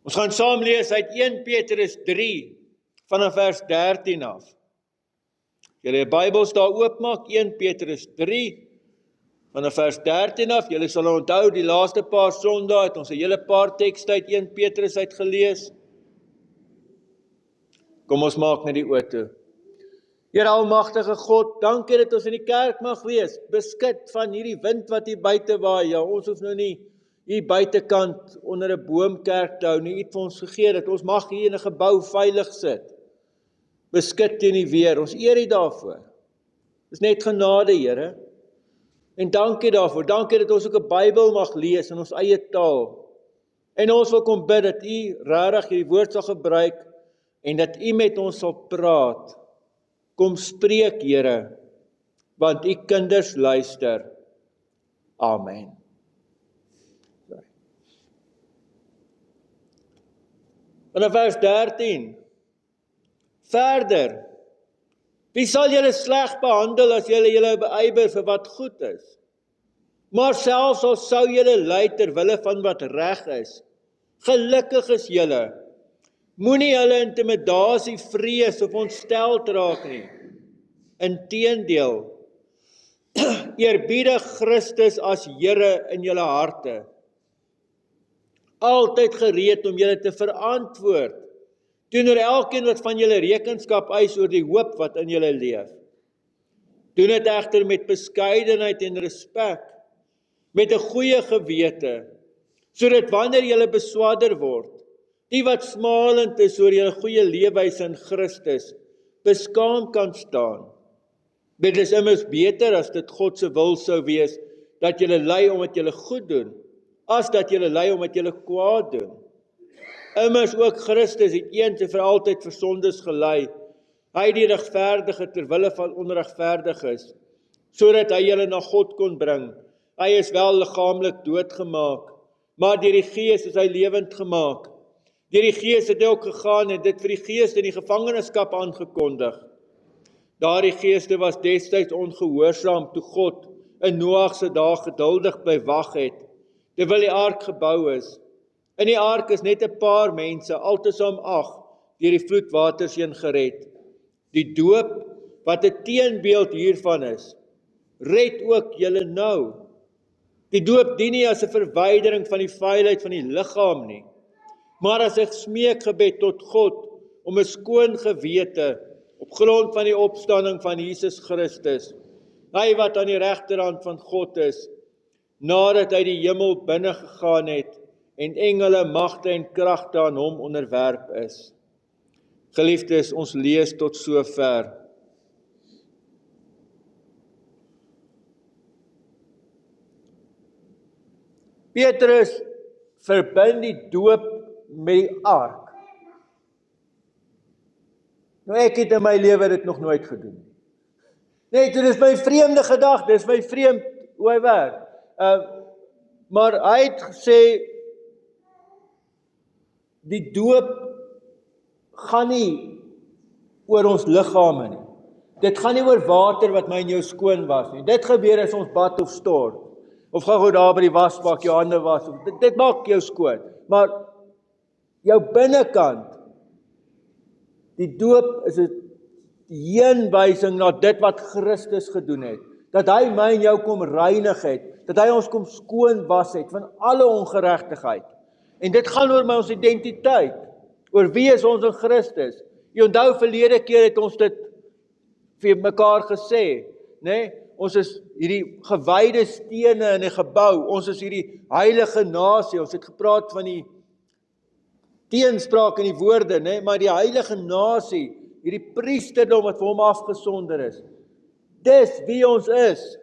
Ons gaan saam lees uit 1 Petrus 3 vanaf vers 13 af. Julle Bybels daar oopmaak, 1 Petrus 3 vanaf vers 13 af. Julle sal onthou die laaste paar Sondae het ons 'n hele paar tekste uit 1 Petrus uitgelees. Kom ons maak net die oë toe. Here almagtige God, dankie dat ons in die kerk mag wees, beskik van hierdie wind wat hier buite waai. Ja, ons hoef nou nie hier buitekant onder 'n boomkerk te hou nie. U het vir ons gegee dat ons mag hier in 'n gebou veilig sit. Beskik teen die weer. Ons eer U daarvoor. Dis net genade, Here. En dankie daarvoor. Dankie dat ons ook 'n Bybel mag lees in ons eie taal. En ons wil kom bid dat U regtig hierdie woord sal gebruik en dat U met ons sal praat. Kom spreek, Here, want U kinders luister. Amen. Vanaf vers 13. Verder. Wie sal julle sleg behandel as julle beywer vir wat goed is? Maar selfs al sou julle ly ter wille van wat reg is, gelukkig is julle. Moenie hulle intimidasie vrees of ontsteld raak nie. Inteendeel, eerbiedig Christus as Here in julle harte. Altyd gereed om julle te verantwoord, teenoor elkeen wat van julle rekenskap eis oor die hoop wat in julle leef. Doen dit egter met beskeidenheid en respek, met 'n goeie gewete, sodat wanneer julle beswadder word, die wat smalend is oor julle goeie leefwyse in Christus, beskaam kan staan. Dit is immers beter as dit God se wil sou wees, dat julle ly omdat julle goed doen, as dat julle ly omdat julle kwaad doen. Immers ook Christus het eens en vir altyd vir sondes gely, hy die regverdige ter wille van onregverdiges, sodat hy julle na God kon bring. Hy is wel liggaamlik doodgemaak, maar deur die Gees is hy lewend gemaak. Deur die Gees het hy ook gegaan en dit vir die Gees in die gevangenskap aangekondig. Daardie geeste was destyds ongehoorsaam toe God in Noag se dae geduldig bly wag het, terwyl die ark gebou is. In die ark is net 'n paar mense, altesaam 8, deur die vloedwaters heen gered. Die doop, wat 'n teenbeeld hiervan is, red ook julle nou. Die doop dien nie as 'n verwydering van die vuilheid van die liggaam nie, maar as 'n smeekgebed tot God om 'n skoon gewete op grond van die opstanding van Jesus Christus, hy wat aan die regterhand van God is, nadat hy die hemel binne gegaan het en engele, magte en kragte aan hom onderwerp is. Geliefdes, ons lees tot sover. Petrus verbind die doop met die ark. Nou ek het in my lewe dit nog nooit gedoen. Nee, dit is my vreemde gedagte, dit is my vreemd hoe hy werk. Maar hy het gesê, die doop gaan nie oor ons liggame nie. Dit gaan nie oor water wat my en jou skoon was nie. Dit gebeur as ons bad of stort. Of gou daar by die wasbak jou hande was. Dit maak jou skoon. Maar jou binnekant, die doop is 'n heenwysing na dit wat Christus gedoen het. Dat hy my en jou kom reinig het. Dat hy ons kom skoon was het van alle ongeregtigheid. En dit gaan oor ons identiteit. Oor wie is ons in Christus? Jy onthou verlede keer het ons dit vir mekaar gesê, né? Ons is hierdie gewyde stene in 'n gebou. Ons is hierdie heilige nasie. Ons het gepraat van die teenspraak in die woorde, né? Maar die heilige nasie, hierdie priesterdom wat vir hom afgesonder is. Dis wie ons is.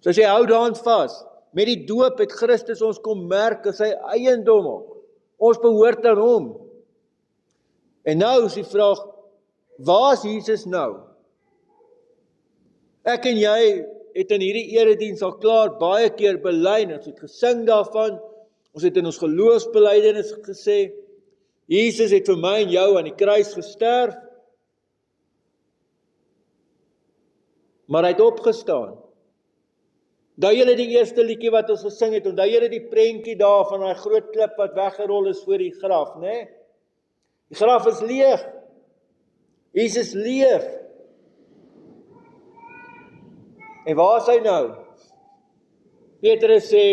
So as jy hou daaraan vas, met die doop het Christus ons kom merk as sy eiendom op. Ons behoort aan hom. En nou is die vraag, waar is Jesus nou? Ek en jy het in hierdie erediens al klaar baie keer bely, ons het gesing daarvan, ons het in ons geloofsbelijdenis gesê, Jesus het vir my en jou aan die kruis gesterf, maar hy het opgestaan. Onthou julle die eerste liedjie wat ons gesing het, onthou julle die prentjie daar van daai groot klip wat weggerol is voor die graf, né? Die graf is leeg. Jesus leef. En waar is hy nou? Petrus sê,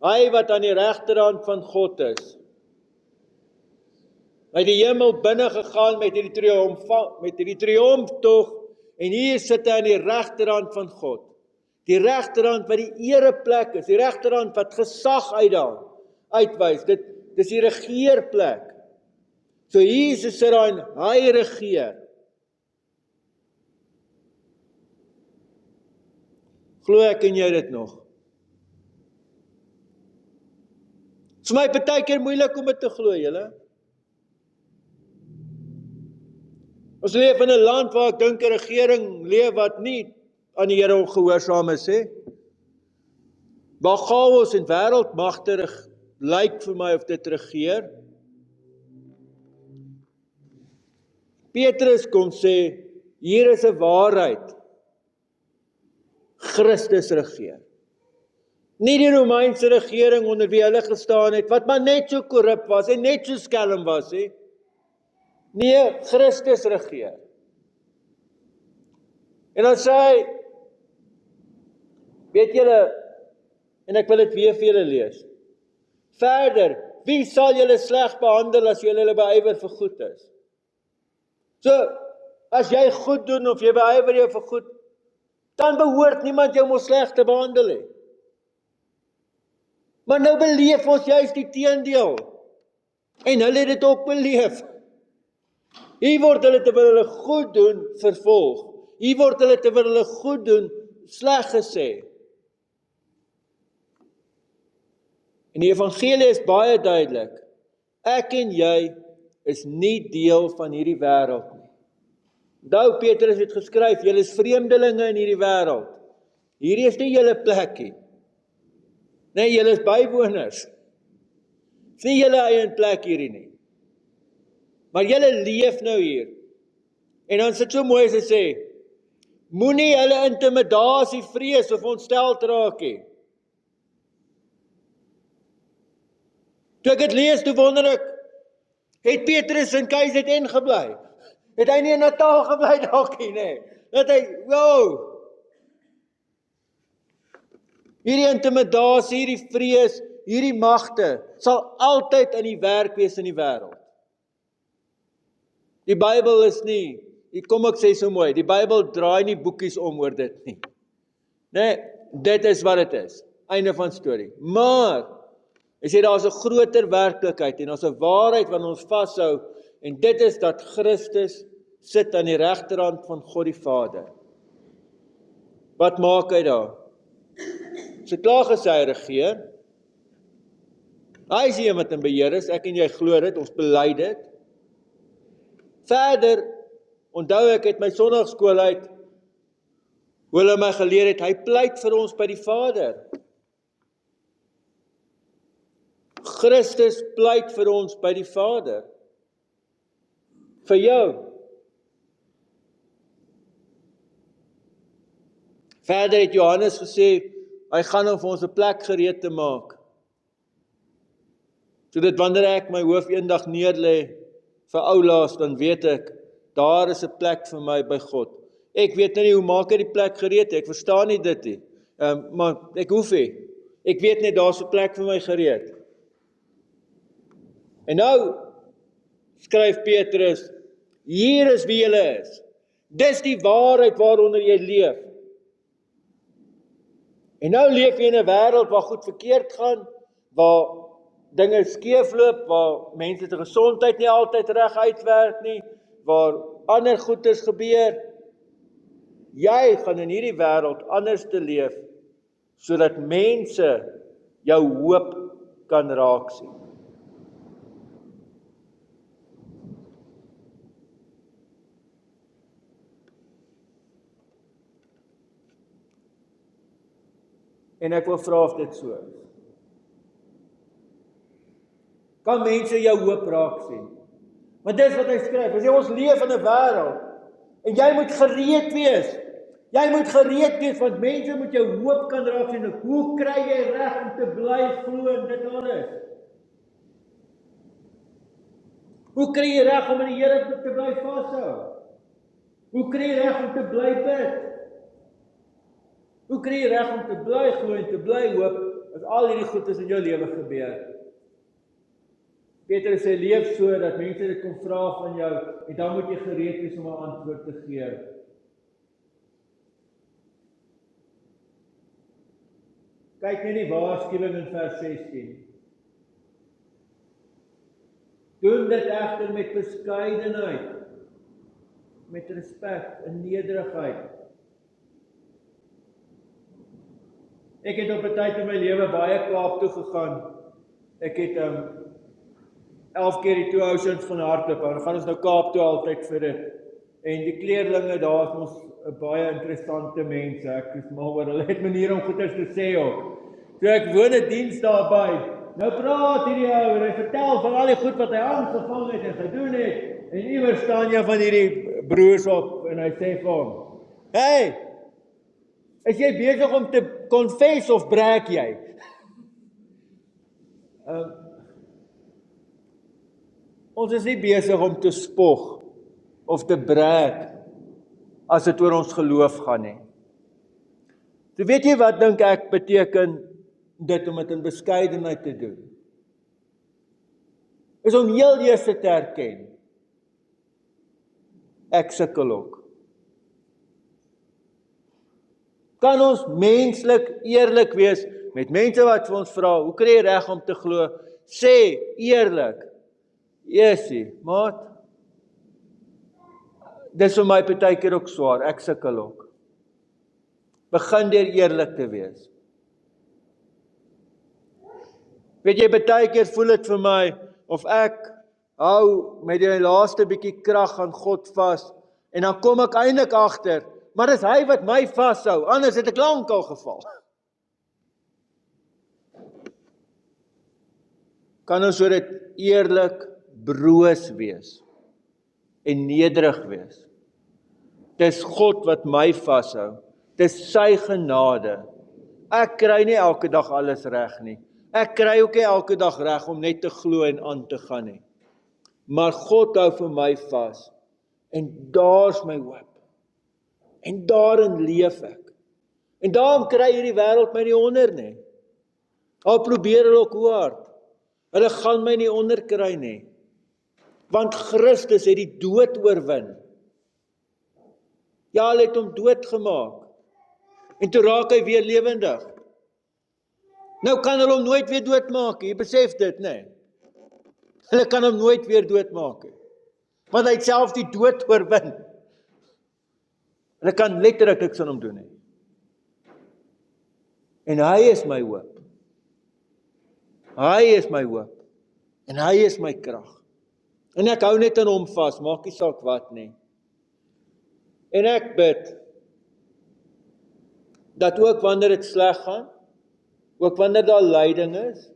hy wat aan die regterhand van God is. Hy het die hemel binne gegaan met hierdie triomftog, en hier sit hy aan die regterhand van God. Die regterhand wat die ereplek is, die regterhand wat gesag uitwys. Dit is die regeerplek. So Jesus sit daar en hy regeer. Glo ek en jy dit nog? Dit is vir my partykeer moeilik om dit te glo, julle. Ons leef in 'n land waar ek dink 'n regering leef wat nie aan die Here ongehoorsaam is, hè? Waar chaos en wêreldmagte lyk vir my of dit regeer. Petrus kom sê, hier is 'n waarheid. Christus regeer. Nie die Romeinse regering onder wie hulle gestaan het, wat maar net so korrup was en net so skelm was, hè? Nee, Christus regeer. En dan sê hy, weet julle, en ek wil dit weer vir julle lees. Verder, wie sal julle sleg behandel as julle hulle beywer vir goed is? So, as jy goed doen of jy beywer jou vir goed, dan behoort niemand jou mos sleg te behandel hê. Maar nou beleef ons juist die teendeel. En hulle het dit ook beleef. Hier word hulle terwyl hulle goed doen vervolg. Hier word hulle terwyl hulle goed doen sleg gesê. En die evangelie is baie duidelik. Ek en jy is nie deel van hierdie wêreld nie. Onthou, Petrus het geskryf, julle is vreemdelinge in hierdie wêreld. Hierdie is nie julle plekkie. Nee, julle is bywoners. Dis nie julle eie plek hierdie nie. Maar julle leef nou hier. En dan sit so mooi as hy sê, moenie hulle intimidasie vrees of ontstel raak nie. Toe ek dit lees, toe wonder ek, het Petrus in KZN gebly? Het hy nie in Natal gebly dalk nie, nee? Dat hy, wow! Hierdie intimidasie, hierdie vrees, hierdie magte, sal altyd in die werk wees in die wêreld. Die Bybel is nie, kom ek sê so mooi, die Bybel draai nie boekies om oor dit nie. Nee, dit is wat dit is. Einde van storie. Maar, hy sê daar is 'n groter werklikheid en daar's 'n waarheid wat ons vashou, en dit is dat Christus sit aan die regterhand van God die Vader. Wat maak hy daar? So klaar gesê hy regeer. Hy is die een wat in beheer is, ek en jy glo dit, ons bely dit. Verder, onthou ek het my sonnaarskool uit, hoe hulle my geleer het, hy pleit vir ons by die Vader. Christus pleit vir ons by die Vader. Vir jou. Verder het Johannes gesê, hy gaan om vir ons 'n plek gereed te maak. So dit wanneer ek my hoof eendag neerlê vir oulaas, dan weet ek, daar is 'n plek vir my by God. Ek weet nie hoe maak hy die plek gereed, ek verstaan nie dit nie. Maar ek hoef nie. Ek weet net daar's 'n plek vir my gereed. En nou skryf Petrus, hier is wie julle is. Dis die waarheid waaronder jy leef. En nou leef jy in 'n wêreld waar goed verkeerd gaan, waar dinge skeefloop, waar mense se gesondheid nie altyd reg uitwerk nie, waar ander goeders gebeur. Jy gaan in hierdie wêreld anders te leef, sodat mense jou hoop kan raak sien. En ek wil vra of dit so is. Kan mense jou hoop raak sien? Want dis wat hy skryf. Hy sê ons leef in 'n wêreld en jy moet gereed wees. Jy moet gereed wees, want mense moet jou hoop kan raak sien. Hoe kry jy reg om te bly glo in dit alles? Hoe kry jy reg om in die Here te bly vashou? Hoe kry jy reg om te bly bid? Hoe kry jy reg om te bly glo en te bly hoop as al hierdie goedes in jou lewe gebeur? Petrus sê leef so dat mense dit kom vra van jou en dan moet jy gereed wees om 'n antwoord te gee. Kyk net die waarskuwing in vers 16. Doen dit egter met beskeidenheid, met respek en nederigheid. Ek het op 'n tyd in my lewe baie Kaap toe gegaan. Ek het 11 keer die Two Oceans van hardloop, en dan gaan ons nou Kaap toe altyd vir dit. En die kleerlinge daar is ons 'n baie interessante mense. Ek is mal oor hulle het maniere om goeders te sê ook. So ek woon 'n diens daarby. Nou praat hierdie ou en hy vertel van al die goed wat hy aangevang het en gedoen het. En iewers staan jy van hierdie broers op en hy sê vir hom: "Hey, is jy besig om te confess of breek jy?" Ons is nie besig om te spog of te breek as dit oor ons geloof gaan nie. So weet jy wat dink ek beteken dit om dit in beskeidenheid te doen? Is om heel eers te erken. Ek sukkel ook. Kan ons menslik eerlik wees met mense wat vir ons vra, hoe kry jy reg om te glo? Sê eerlik, Jesusie, maat, dis vir my partykeer ook swaar, ek sukkel ook. Begin deur eerlik te wees. Weet jy, partykeer voel dit vir my, of ek hou met die laaste bietjie krag aan God vas, en dan kom ek eintlik agter, maar dis hy wat my vashou, anders het ek lankal geval. Kan ons so dit eerlik broos wees en nederig wees. Dis God wat my vashou. Dis sy genade. Ek kry nie elke dag alles reg nie. Ek kry ook nie elke dag reg om net te glo en aan te gaan nie. Maar God hou vir my vas. En daar's my hoop. En daarin leef ek. En daarom kry hierdie wêreld my nie onder nie. Al probeer hulle ook hoe hard. Hulle gaan my nie onderkry nie. Want Christus het die dood oorwin. Ja, hy het hom doodgemaak. En toe raak hy weer lewendig. Nou kan hulle hom nooit weer doodmaak nie. Jy besef dit, nee. Hulle kan hom nooit weer doodmaak nie. Want hy het self die dood oorwin. Hulle kan letterlik niks aan hom doen nie. En hy is my hoop. Hy is my hoop. En hy is my krag. En ek hou net aan hom vas, maak nie saak wat nie. En ek bid, dat ook wanneer dit sleg gaan, ook wanneer daar lyding is,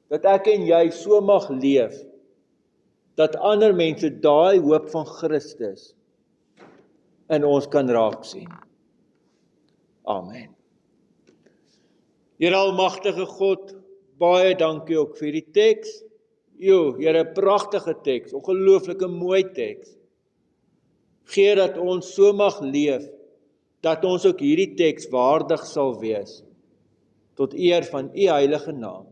dat ek en jy so mag leef, dat ander mense daai hoop van Christus in ons kan raak sien. Amen. Here almagtige God, baie dankie ook vir die teks. Here, pragtige teks, ongelooflike mooi teks. Gee dat ons so mag leef, dat ons ook hierdie teks waardig sal wees, tot eer van U heilige naam.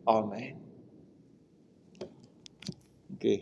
Amen. Okay.